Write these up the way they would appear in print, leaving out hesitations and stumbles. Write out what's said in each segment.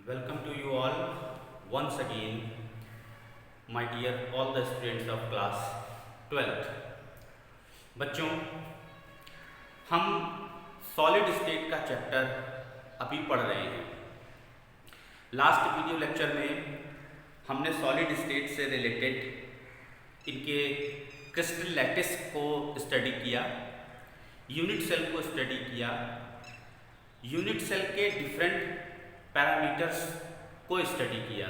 Welcome to you all once again, my dear all the students of class 12th। बच्चों, हम solid state का chapter अभी पढ़ रहे हैं। लास्ट वीडियो लेक्चर में हमने सॉलिड स्टेट से रिलेटेड इनके क्रिस्टल लैटिस को स्टडी किया, यूनिट सेल को स्टडी किया, यूनिट सेल के डिफरेंट पैरामीटर्स को स्टडी किया।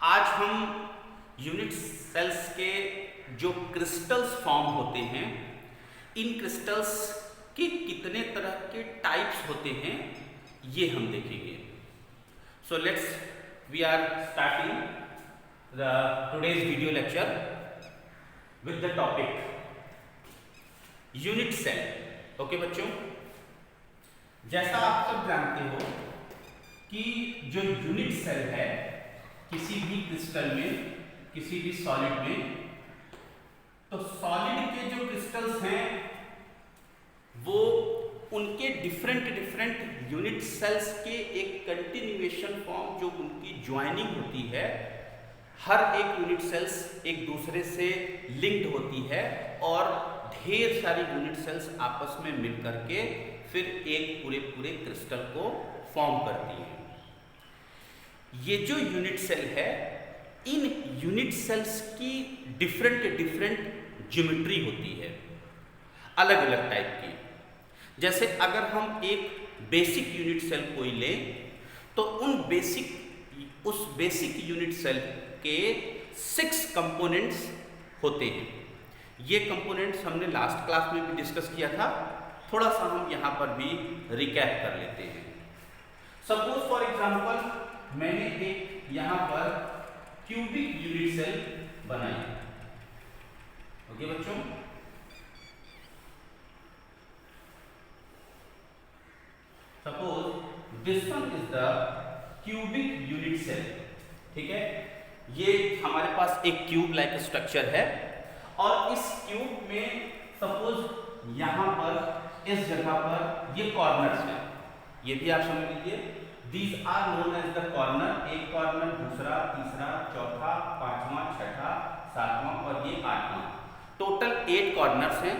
आज हम यूनिट सेल्स के जो क्रिस्टल्स फॉर्म होते हैं, इन क्रिस्टल्स के कितने तरह के टाइप्स होते हैं ये हम देखेंगे। So let's we are starting the today's video lecture with the topic unit cell. Okay बच्चों, जैसा आप सब जानते हो कि जो यूनिट सेल है किसी भी क्रिस्टल में, किसी भी सॉलिड में, तो सॉलिड के जो क्रिस्टल्स हैं वो उनके डिफरेंट यूनिट सेल्स के एक कंटिन्यूएशन फॉर्म, जो उनकी ज्वाइनिंग होती है, हर एक यूनिट सेल्स एक दूसरे से लिंक्ड होती है और ढेर सारी यूनिट सेल्स आपस में मिल करके फिर एक पूरे क्रिस्टल को फॉर्म करती है। ये जो यूनिट सेल है, इन यूनिट सेल्स की डिफरेंट ज्योमेट्री होती है, अलग अलग टाइप की। जैसे अगर हम एक बेसिक यूनिट सेल कोई लें तो उस बेसिक यूनिट सेल के 6 कंपोनेंट्स होते हैं। ये कंपोनेंट्स हमने लास्ट क्लास में भी डिस्कस किया था, थोड़ा सा हम यहाँ पर भी रिकैप कर लेते हैं। सपोज फॉर एग्जांपल मैंने एक यहाँ पर क्यूबिक यूनिट सेल बनाई। ओके बच्चों, suppose this one is the cubic unit cell. ठीक है, ये हमारे पास एक क्यूब लाइक स्ट्रक्चर है और इस क्यूब में सपोज यहाँ पर इस जगह पर ये कॉर्नर्स हैं, ये भी आप समझ लीजिए। These are known as the corner। एक कॉर्नर, दूसरा, तीसरा, चौथा, पांचवा, छठा, सातवां और ये 8वां। टोटल 8 कॉर्नर्स हैं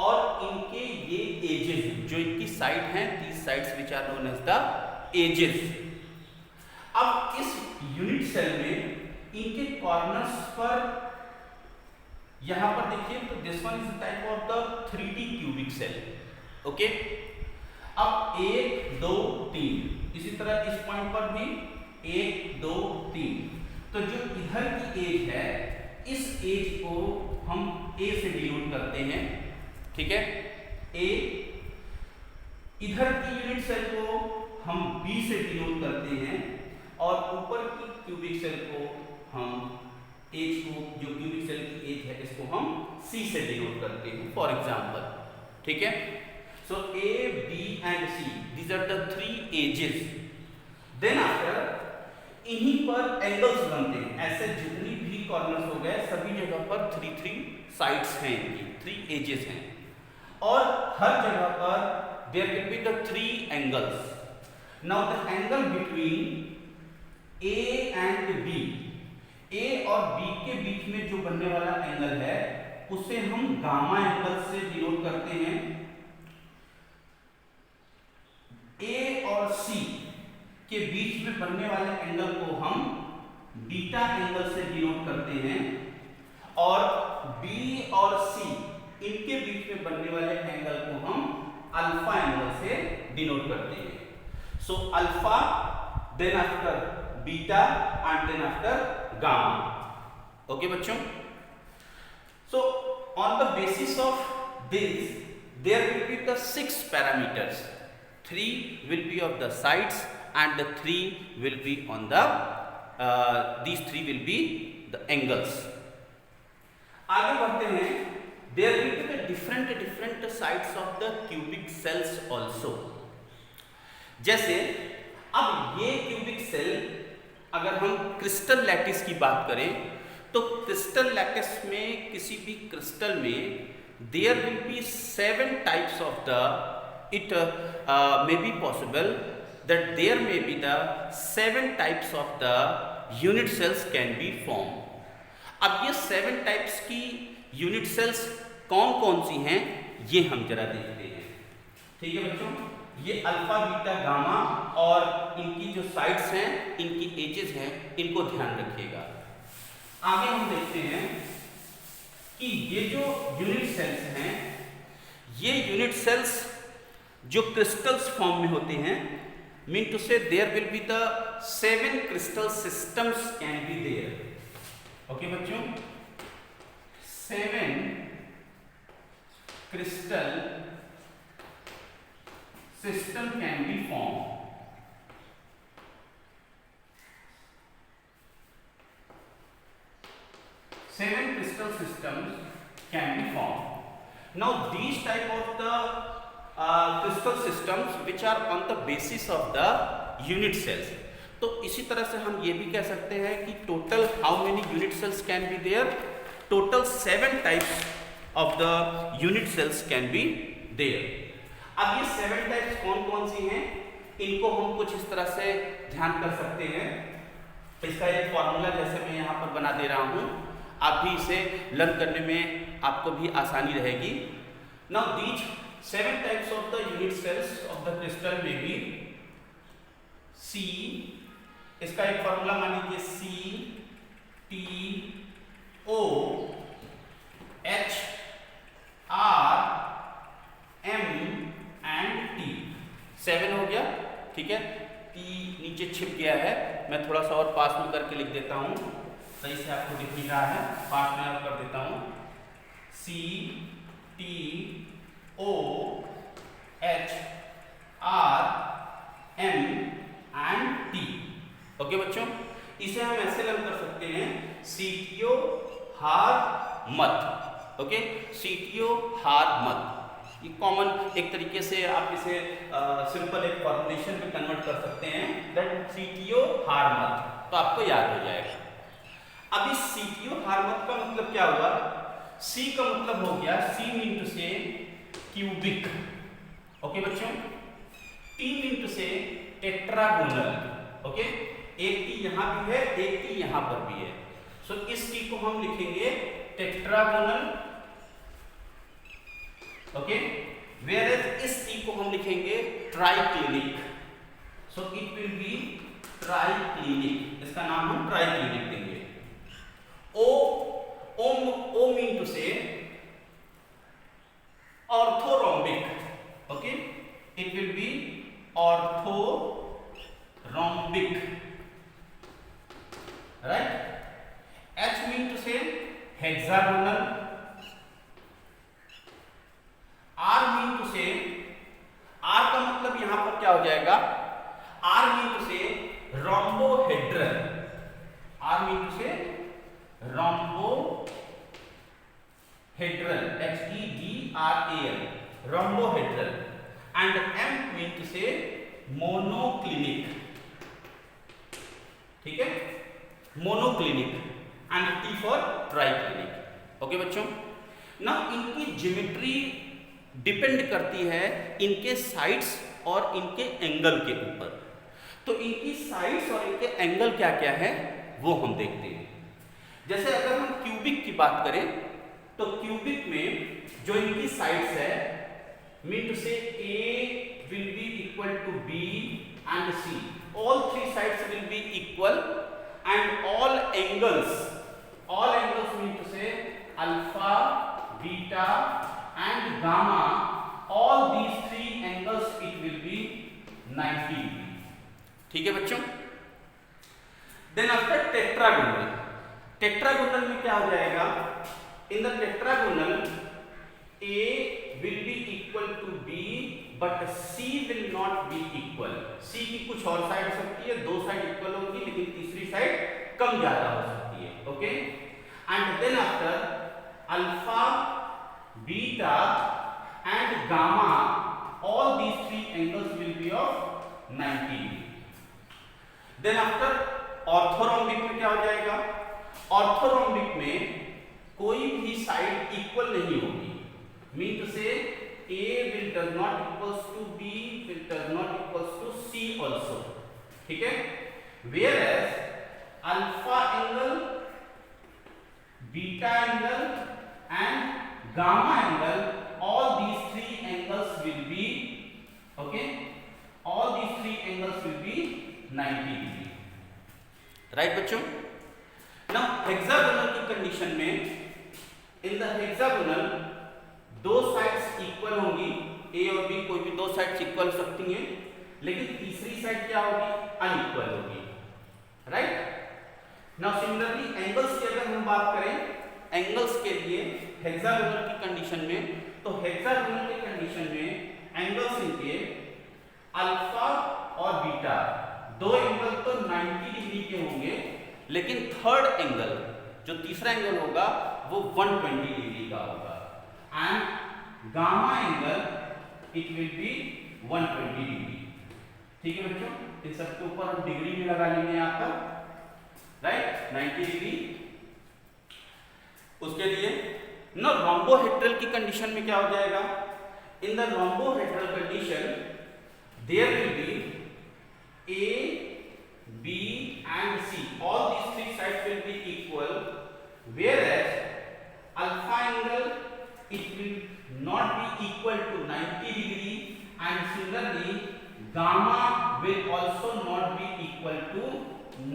और इनके ये एजेस हैं, जो इनकी साइड हैं, 30 sides which are known as the edges. अब इस यूनिट सेल में इनके कॉर्नर्स पर यहां पर देखिए, तो this one is type of the 3D cubic cell. Okay, अब 1 2 3, इसी तरह इस पॉइंट पर भी 1 2 3। तो जो इधर की एज है, इस एज को हम A से डिनोट करते हैं। ठीक है, A। इधर की यूनिट सेल को हम B से डिनोट करते हैं और ऊपर की क्यूबिक सेल को हम एज को, जो क्यूबिक सेल की एज है, इसको हम C से डिनोट करते हैं फॉर एग्जांपल। ठीक है, so A, B and C, these are the 3 edges। then after इन्हीं पर एंगल्स बनते हैं। ऐसे जितनी भी कॉर्नर्स हो गए, सभी जगह पर 3 साइड्स हैं, इनकी 3 एजेस हैं और हर जगह पर there will be the 3 angles। now the angle between A and B, A और B के बीच में जो बनने वाला एंगल है उसे हम गामा एंगल से डिनोट करते हैं। A और C के बीच में बनने वाले एंगल को हम बीटा एंगल से डिनोट करते हैं और B और C इनके बीच में बनने वाले एंगल को हम अल्फा एंगल से डिनोट करते हैं। So alpha, then after beta and then after gamma. Okay बच्चों, so on the basis of this there will be the 6 parameters. 3 will be of the sides and the 3 will be on the these 3 will be the angles। आगे बढ़ते हैं। there will be the different sides of the cubic cells also। जैसे अब ये cubic cell, अगर हम crystal lattice की बात करें तो क्रिस्टल लैटिस में, किसी भी क्रिस्टल में there will be 7 types of the, it may be possible that there may be the 7 types of the unit cells can be formed. अब ये 7 टाइप्स की यूनिट सेल्स कौन कौन सी हैं ये हम जरा देखते हैं। ठीक है बच्चों, ये अल्फा बीटा गामा और इनकी जो साइड्स हैं, इनकी एजेस हैं, इनको ध्यान रखिएगा। आगे हम देखते हैं कि ये जो यूनिट सेल्स हैं, ये यूनिट सेल्स जो क्रिस्टल्स फॉर्म में होते हैं, mean to say there will be the 7 crystal systems can be there. Okay बच्चों, 7 crystal system can be form. 7 crystal systems can be formed. Now these type of the crystal systems which are on the basis of the unit cells. तो इसी तरह से हम ये भी कह सकते हैं कि total how many unit cells can be there, total 7 types of the unit cells can be there. अब ये 7 टाइप्स कौन कौन सी हैं, इनको हम कुछ इस तरह से ध्यान कर सकते हैं। इसका एक फॉर्मूला जैसे मैं यहाँ पर बना दे रहा हूँ, आप भी इसे लर्न करने में आपको भी आसानी रहेगी। Now these 7 types of the unit cells of the crystal में बी सी, इसका एक फॉर्मूला मान लीजिए C T O H R M and T. 7 हो गया, ठीक है। टी नीचे छिप गया है, मैं थोड़ा सा और पास में करके लिख देता हूँ, सही से आपको दिख नहीं रहा है, पास में और कर देता हूँ। C T O H R M and T. Okay बच्चों, इसे हम ऐसे लर्न कर सकते हैं, सीटियो हार मत। ओके, सीटियो हार मत, ये कॉमन एक तरीके से आप इसे सिंपल एक फॉर्मुलेशन में कन्वर्ट कर सकते हैं, दैट सीटियो हार मत, तो आपको याद हो जाएगा। अब इस सीटियो हार मत का मतलब क्या हुआ, सी का मतलब हो गया, सी मीन टू से क्यूबिक। ओके बच्चों, टी मीन टू से टेट्रागोनल। ओके, एक टी यहां भी है, एक टी यहां पर भी है, सो इस टी को हम लिखेंगे टेट्रागोनल। ओके, वेयर इस टी को हम लिखेंगे triclinic, so it will be triclinic, इसका नाम हम ट्राइक्लिनिक देंगे। O mean to say orthorhombic. Okay, it will be orthorhombic, right. H mean to say hexagonal, R mean to say, R का मतलब यहां पर क्या हो जाएगा, R mean to say rhombohedral, R mean to say rhombohedral, HEDRAL, rhombohedral, and M mean to say monoclinic. ठीक है, monoclinic, and T for triclinic. Okay बच्चों, ना इनकी ज्योमेट्री डिपेंड करती है इनके साइड्स और इनके एंगल के ऊपर, तो इनकी साइड्स और इनके एंगल क्या क्या है वो हम देखते हैं। जैसे अगर हम क्यूबिक की बात करें, तो क्यूबिक में जो इनकी साइड्स है, mean to say A will be equal to B and C, all 3 sides will be equal, and all angles mean to say alpha, beta and gamma, all these 3 angles it will be 90 degree। ठीक है बच्चों, then after tetragonal, tetragonal में क्या हो जाएगा, in the tetragonal A will be equal to B but C will not be equal। C की कुछ और साइड हो सकती है, 2 साइड इक्वल होगी, लेकिन तीसरी साइड कम ज्यादा हो सकती है। Okay, and then after alpha, beta and gamma, all these 3 angles will be of 90 degree. Then after orthorhombic में क्या हो जाएगा, ऑर्थोरोम्बिक में कोई भी साइड इक्वल नहीं होगी, मीन टू से A will does not equals to B will does not equals to C also, ठीक है। Whereas alpha angle, beta angle and gamma angle, all these three angles will be okay, all these three angles will be 90 degree, right बच्चों। Now hexagonal की condition में, in the hexagonal दो sides equal होंगी, ए और B कोई भी दो sides equal हो सकती हैं, लेकिन तीसरी साइड क्या होगी, अनइक्वल होगी, राइट। नाउ सिमिलरली एंगल्स की अगर हम बात करें, एंगल्स के लिए हेक्सागोनल की कंडीशन में, तो हेक्सागोनल की कंडीशन में एंगल्स इनके अल्फा और बीटा, दो एंगल तो 90 डिग्री के होंगे, लेकिन थर्ड एंगल जो तीसरा एंगल होगा वो 120 डिग्री का होगा, and gamma angle it will B 120 degree, ठीक है बच्चों। इन सबके ऊपर हम डिग्री भी लगा लेंगे यहाँ पर, राइट, 90 डिग्री। उसके लिए ना रोम्बोहेड्रल की कंडीशन में क्या हो जाएगा, in the rhombohedral condition there will be A B and C, all these three sides will be equal, whereas alpha angle it will not be equal to 90 degree, and similarly gamma will also not be equal to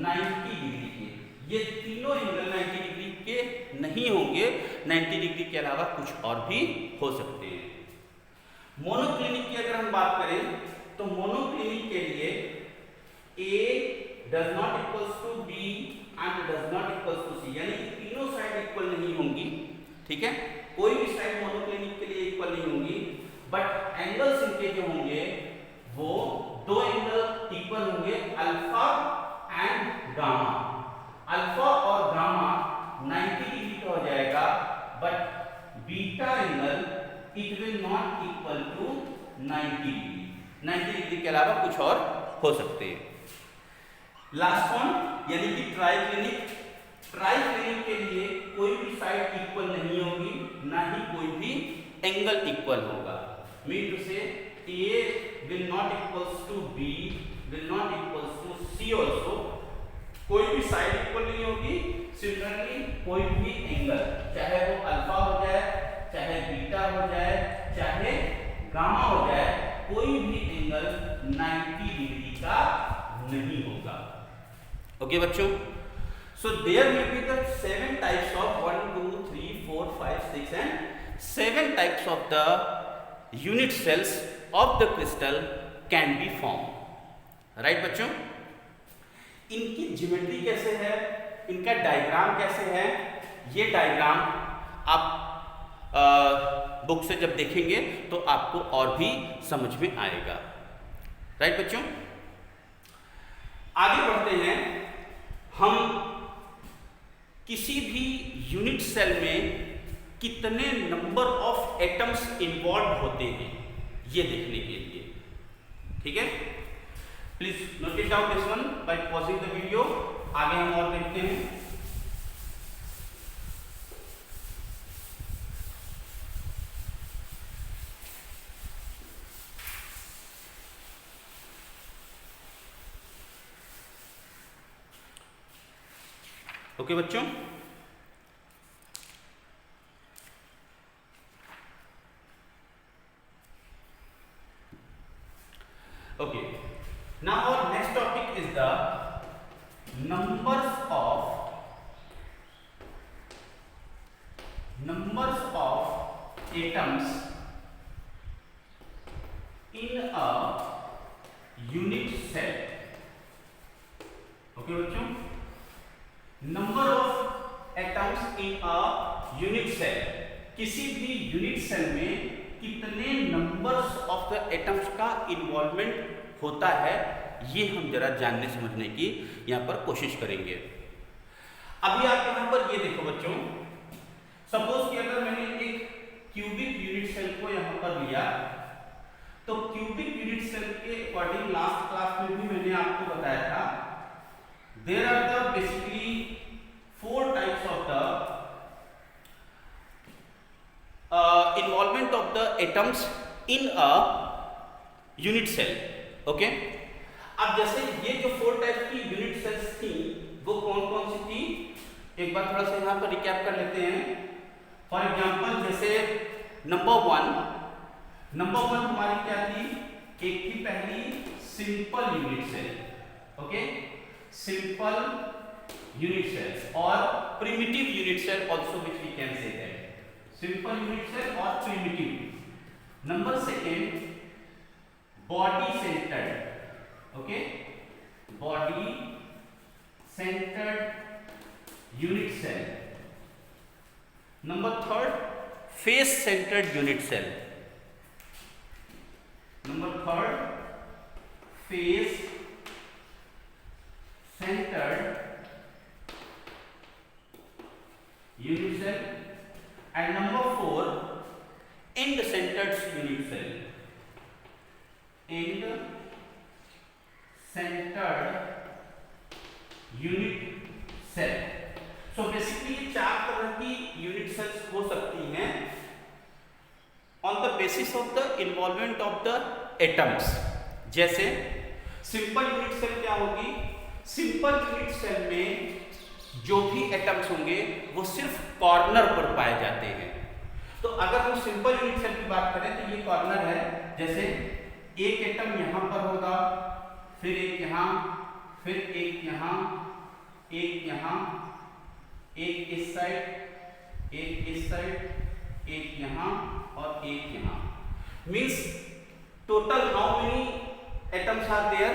90 degree के, ये तीनों angle 90 degree के नहीं होंगे, 90 degree के अलावा कुछ और भी हो सकते हैं। मोनोक्लिनिक की अगर हम बात करें, तो मोनोक्लिनिक के लिए A does not equals to B and does not equals to C, यानी कि तीनों साइड इक्वल नहीं होंगी, ठीक है, कोई भी साइड मोनोक्लिनिक के लिए इक्वल नहीं होंगी, बट एंगल्स इनके जो होंगे वो दो एंगल इक्वल होंगे, अल्फा एंड गामा। अल्फा और गामा 90 डिग्री का हो जाएगा, but beta angle it will not equal to 90 degree, 90 degree के अलावा कुछ और हो सकते हैं। लास्ट वन यानी कि ट्राइक्लिनिक, ट्राइक्लिनिक के लिए कोई भी साइड इक्वल नहीं होगी, ना ही कोई भी एंगल इक्वल होगा, मीन टू से A will not equals to B will not equals to C also, कोई भी साइड इक्वल नहीं होगी। सिमिलरली कोई भी एंगल, चाहे वो अल्फा हो जाए, चाहे बीटा हो जाए, चाहे गामा हो जाए, कोई भी एंगल 90 डिग्री का नहीं होगा, ओके बच्चों। So there will be the 7 types of 1, 2, 3, 4, 5, 6 and 7 types of the unit cells of the crystal can be formed, right बच्चों। इनकी ज्योमेट्री कैसे है, इनका डायग्राम कैसे है, ये डायग्राम आप बुक से जब देखेंगे तो आपको और भी समझ में आएगा, राइट बच्चों। आगे बढ़ते हैं, हम किसी भी यूनिट सेल में कितने नंबर ऑफ एटम्स इन्वॉल्व होते हैं ये देखने के लिए, ठीक है। Please note it down this one by pausing the video. आगे हम और देखते हैं। ओके बच्चों, okay, now our next topic is the numbers of atoms in a unit cell, okay बच्चों, number of atoms in a unit cell, किसी भी unit cell में कितने नंबर्स ऑफ द एटम्स का इन्वॉल्वमेंट होता है, ये हम जरा जानने समझने की यहाँ पर कोशिश करेंगे। अभी आप यहाँ पर ये देखो बच्चों, सपोज कि अगर मैंने एक क्यूबिक यूनिट सेल को यहाँ पर लिया, तो क्यूबिक यूनिट सेल के अकॉर्डिंग लास्ट क्लास में भी मैंने आपको बताया था, there are the basically 4 types of the involvement of the atoms in a unit cell. Okay, अब जैसे ये जो 4 टाइप की यूनिट सेल्स थी वो कौन कौन सी थी, एक बार थोड़ा सा यहाँ पर रिकैप कर लेते हैं। फॉर एग्जाम्पल जैसे नंबर वन हमारी क्या थी, एक थी पहली simple unit cell. Okay, simple unit cells और primitive unit cell also which we can say that, simple unit cell और primitive. Number second body centred. Okay, body centred unit cell. Number third face centred unit cell. Number third face centred unit cell, and number 4 end centered unit cell, end centered unit cell। so basically ये 4 तरह की unit sales हो सकती हैं on the basis of the involvement of the atoms. जैसे simple unit cell क्या होगी, simple unit cell में जो भी एटम्स होंगे वो सिर्फ कॉर्नर पर पाए जाते हैं। तो अगर हम सिंपल यूनिट सेल की बात करें तो ये कॉर्नर है, जैसे एक एटम यहाँ पर होगा, फिर एक यहाँ, फिर एक यहाँ, एक यहाँ, एक इस साइड, एक इस साइड, एक यहाँ और एक यहाँ। Means total how many atoms are there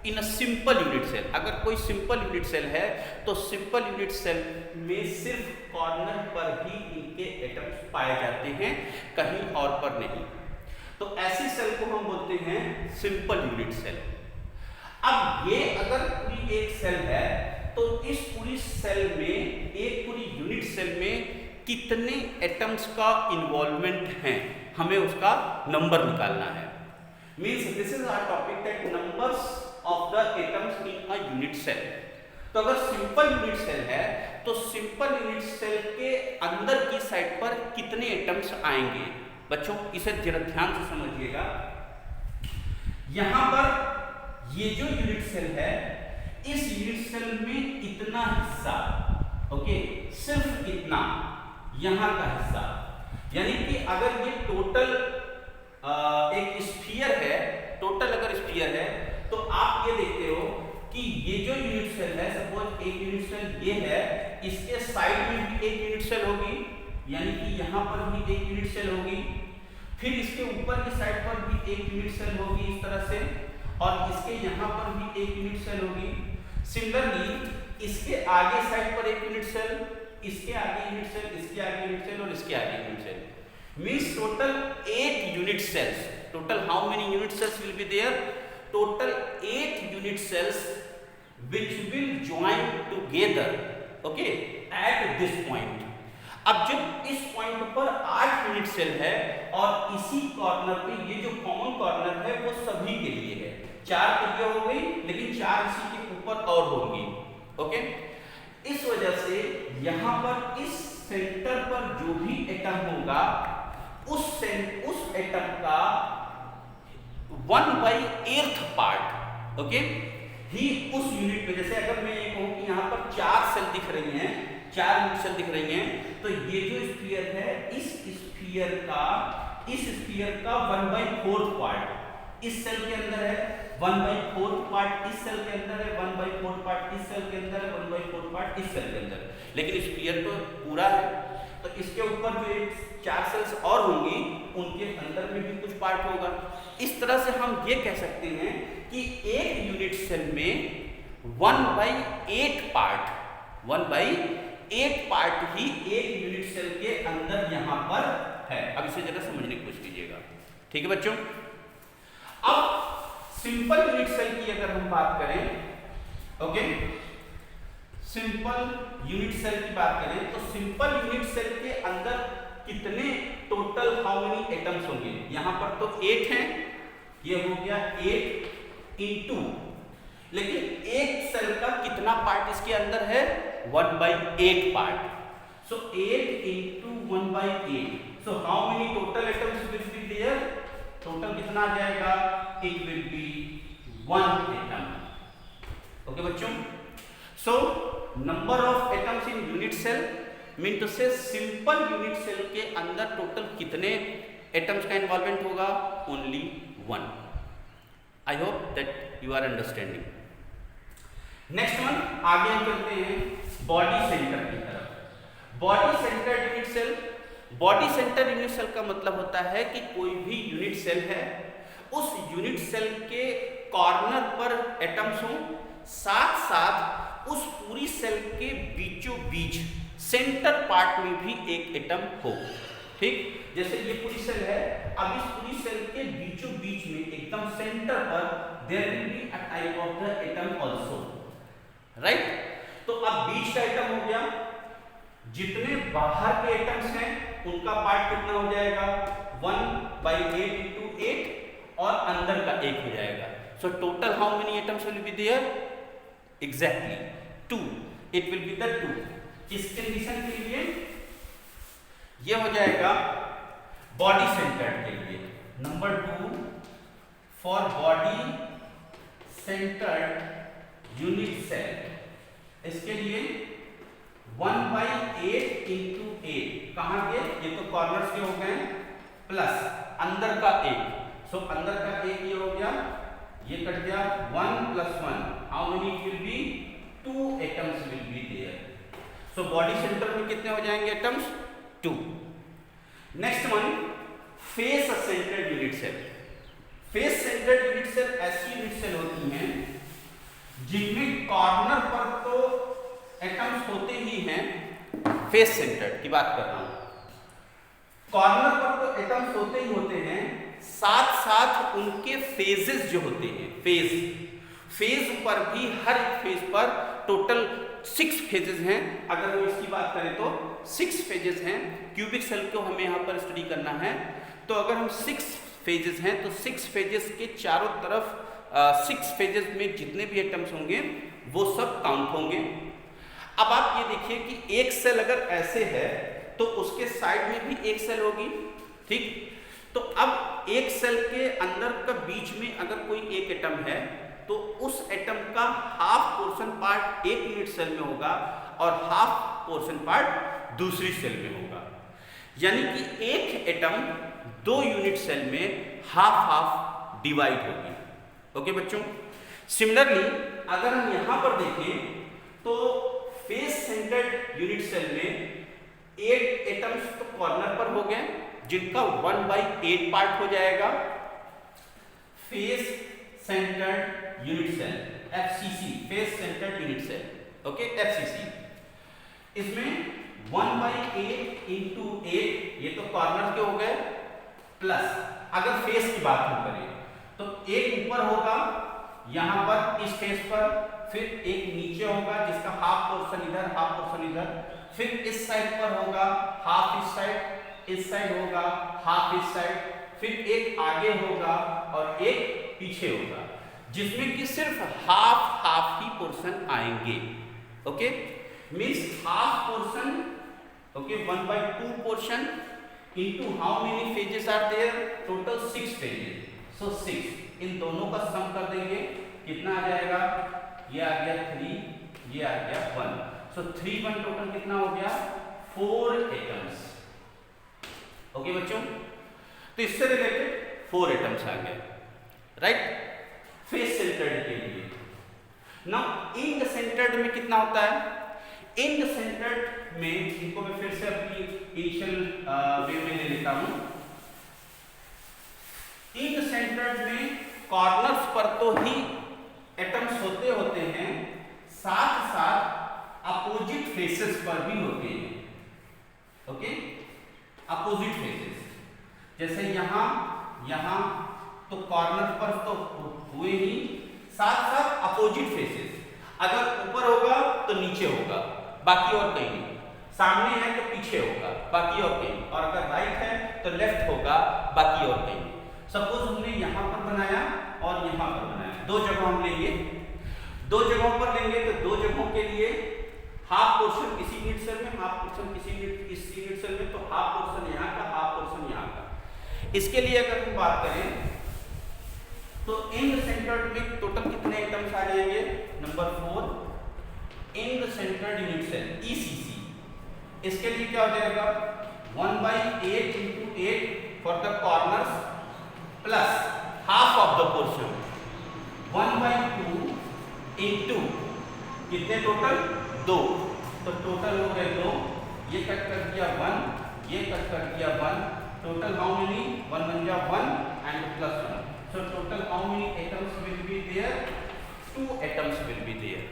in a simple unit cell. अगर कोई सिंपल यूनिट सेल है तो सिंपल यूनिट सेल में सिर्फ कॉर्नर पर ही इनके एटम्स पाए जाते हैं, कहीं और पर नहीं। तो ऐसी सेल को हम बोलते हैं सिंपल यूनिट सेल। अब ये अगर पूरी एक सेल है तो इस पूरी सेल में, एक पूरी यूनिट सेल में कितने एटम्स का इन्वॉल्वमेंट है, हमें उसका नंबर निकालना है। Means this is our topic that numbers of the atoms in a unit cell। तो अगर सिंपल यूनिट सेल है तो सिंपल यूनिट सेल के अंदर की साइड पर कितने एटम्स आएंगे। बच्चों इसे जरा ध्यान से समझिएगा। यहां पर ये जो यूनिट सेल है, इस यूनिट सेल में इतना हिस्सा, ओके, सिर्फ इतना यहां का हिस्सा, यानी कि अगर ये टोटल एक स्फीयर है, टोटल अगर स्फीयर है तो आप ये देखते हो कि ये जो यूनिट सेल है, सपोज एक यूनिट सेल ये है, इसके साइड में भी एक यूनिट सेल होगी, यानी कि यहाँ पर भी एक यूनिट सेल होगी, फिर इसके ऊपर की साइड पर भी एक यूनिट सेल होगी इस तरह से, और इसके यहाँ पर भी एक यूनिट सेल होगी। सिमिलरली इसके आगे साइड पर एक यूनिट सेल, इसके आगे यूनिट सेल, इसके आगे यूनिट सेल और इसके आगे unit cell. Means total 8 unit cells. Total how many unit cells will be there? Total 8 unit cells which will join together, okay, at this point। अब जब इस पॉइंट पर 8 यूनिट सेल है और इसी कॉर्नर पे ये जो कॉमन कॉर्नर है वो सभी के लिए है, 4 तो ये हो गई, लेकिन 4 इसी के ऊपर और होंगी। ओके, इस वजह से यहाँ पर इस सेंटर पर जो भी एटम होगा उस एटम का 1/8 पार्ट, ओके, ही उस यूनिट में, जैसे अगर मैं ये कहूं कि यहाँ पर 4 सेल दिख रही हैं, 4 यूनिट सेल दिख रही हैं, तो ये जो स्फीयर है, इस स्फीयर का 1/4 पार्ट इस सेल के अंदर है, 1/4 पार्ट इस सेल के अंदर है, 1/4 पार्ट इस सेल के अंदर है, 1/4 पार्ट इस सेल के अंदर। लेकिन स्फीयर तो पूरा है, तो इसके ऊपर जो 4 सेल्स और होंगी उनके अंदर में भी कुछ पार्ट होगा। इस तरह से हम ये कह सकते हैं कि एक यूनिट सेल में 1/8 पार्ट ही एक यूनिट सेल के अंदर यहां पर है। अब इसे जरा समझने की कोशिश कीजिएगा, ठीक है बच्चों। अब सिंपल यूनिट सेल की अगर हम बात करें, ओके, सिंपल यूनिट सेल की बात करें तो सिंपल यूनिट सेल के अंदर कितने टोटल हाउ मेनी एटम्स होंगे? यहां पर तो 8 हैं, ये हो गया 8 इंटू, लेकिन एक सेल का कितना पार्ट इसके अंदर है? 1/8 part. So 8 into 1/8, so how many total atoms will be there? Total कितना आ जाएगा, it will be 1 atom. Okay बच्चों, so number of atoms in unit cell mean to say simple unit cell के अंदर total कितने atoms का involvement होगा, only 1। I hope that you are understanding. Next one, आगे हम चलते हैं बॉडी सेंटर की तरफ। Body centre unit cell, body centre unit cell का मतलब होता है कि कोई भी यूनिट सेल है, उस यूनिट सेल के कॉर्नर पर एटम्स हों, साथ साथ उस पूरी सेल के बीचों बीच सेंटर पार्ट में भी एक एटम हो। ठीक, जैसे ये पूरी सेल है, अब इस पूरी सेल के बीचों बीच में एकदम सेंटर पर there will be a type of the atom also, right. तो अब बीच का एटम हो गया, जितने बाहर के एटम्स हैं उनका पार्ट कितना हो जाएगा, 1/8 × 8 और अंदर का 1 हो जाएगा। So total how many atoms will be there, exactly 2, it will be the 2। इस कंडीशन के लिए ये हो जाएगा बॉडी सेंटर्ड के लिए। Number 2 for body centred unit cell, इसके लिए 1/8 × 8 कहाँ के, ये तो कॉर्नर्स के हो गए, प्लस अंदर का 1। सो अंदर का 1 ये हो गया, ये कट गया, 1 + 1 how many it will be, 2 atoms will be there. So body center में कितने हो जाएंगे atoms, 2। Next one, face centred unit cell. Face centred unit cell ऐसी यूनिट सेल होती हैं जिनमें कॉर्नर पर तो एटम्स होते ही हैं, फेस सेंटर्ड की बात कर रहा हूं, कॉर्नर पर तो एटम्स होते ही होते हैं, साथ साथ उनके फेजेस जो होते हैं, फेज पर भी हर एक फेज पर टोटल 6 फेजेस हैं। अगर हम इसकी बात करें तो 6 फेजेस हैं। क्यूबिक सेल को हमें यहाँ पर स्टडी करना है, तो अगर हम 6 फेजेस हैं तो 6 फेजेस के चारों तरफ 6 फेजेस में जितने भी एटम्स होंगे वो सब काउंट होंगे। अब आप ये देखिए कि एक सेल अगर ऐसे है तो उसके साइड में भी एक सेल होगी, ठीक। तो अब एक सेल के अंदर का बीच में अगर कोई एक एटम है तो उस एटम का हाफ पोर्शन पार्ट एक यूनिट सेल में होगा और हाफ पोर्शन पार्ट दूसरी सेल में होगा, यानी कि एक एटम 2 यूनिट सेल में हाफ डिवाइड होगी। ओके बच्चों, सिमिलरली अगर हम यहां पर देखें तो फेस सेंटर्ड यूनिट सेल में 8 एटम्स तो कॉर्नर पर हो गए जिनका 1/8 पार्ट हो जाएगा। Face centred unit cell FCC, face centred unit cell, okay FCC, इसमें 1/8 × 8 ये तो कॉर्नर के हो गए, प्लस अगर फेस की बात हम करें तो एक ऊपर होगा यहां पर इस फेस पर, फिर एक नीचे होगा जिसका हाफ पोर्शन इधर हाफ पोर्शन इधर, फिर इस साइड पर होगा हाफ इस साइड होगा हाफ इस साइड, फिर एक आगे होगा और एक पीछे होगा, जिसमें कि सिर्फ हाफ ही पोर्शन आएंगे। Okay, means half portion, okay 1/2 portion into how many faces are there, total 6 faces. So 6, इन दोनों का सम कर देंगे, कितना आ जाएगा, ये आ गया 3, ये आ गया 1। सो 3 1 टोटल कितना हो गया, 4 एटम्स। ओके बच्चों, तो इससे रिलेटेड 4 एटम्स आ गए, राइट। फेस सेंटर्ड के लिए नाउ इंड सेंटर्ड में कितना होता है, इंड सेंटर्ड में इनको मैं फिर से अपनी इनिशियल वे में ले लेता हूं। इंड सेंटर्ड में कॉर्नर्स पर तो ही एटम्स होते हैं, साथ साथ अपोजिट फेसेस पर भी होते हैं। ओके, अपोजिट फेसेस, जैसे यहां तो कॉर्नर पर तो हुए ही, साथ साथ अपोजिट फेसेस, अगर ऊपर होगा तो नीचे होगा, बाकी और कहीं नहीं, सामने है तो पीछे होगा, बाकी और कहीं, और अगर राइट है तो लेफ्ट होगा, बाकी और कहीं। सपोज हमने यहां पर बनाया और यहां पर बनाया, 2 जगह हम लेंगे, 2 जगहों पर लेंगे तो 2 जगहों के लिए हाफ पोर्शन इसी यूनिट सेल में, हाफ पोर्शन इस यूनिट सेल में, तो हाफ पोर्शन यहाँ का, हाफ पोर्शन यहाँ का। इसके लिए अगर हम बात करें तो इन द सेंटर्ड में टोटल कितने एटम्स आ जाएंगे? Number 4 in the centered unit cell ECC। इसके लिए क्या हो जाएगा? 1/8 into 8 for the corners plus half of the portion 1/2 into कितने टोटल? 2। तो टोटल हो गए 2, ये कट कर दिया 1, ये कट कर दिया 1, टोटल हाउ मेनी? 1 1 जा 1 and plus 1, so total how many atoms will be there? 2 atoms will be there।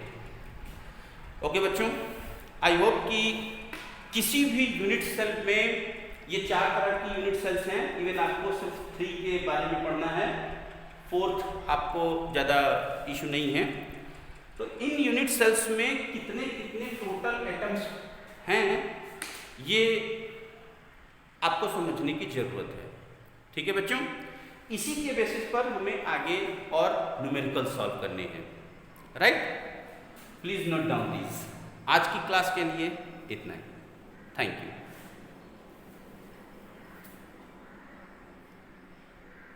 Okay बच्चों, आई होप कि किसी भी यूनिट सेल में ये 4 तरह की यूनिट सेल्स हैं। इवन आपको सिर्फ 3 के बारे में पढ़ना है, 4th आपको ज़्यादा इशू नहीं है। तो इन यूनिट सेल्स में कितने कितने टोटल एटम्स हैं ये आपको समझने की ज़रूरत है। ठीक है बच्चों, इसी के बेसिस पर हमें आगे और न्यूमेरिकल सॉल्व करने हैं। Right, please note down this. आज की क्लास के लिए इतना ही। Thank you.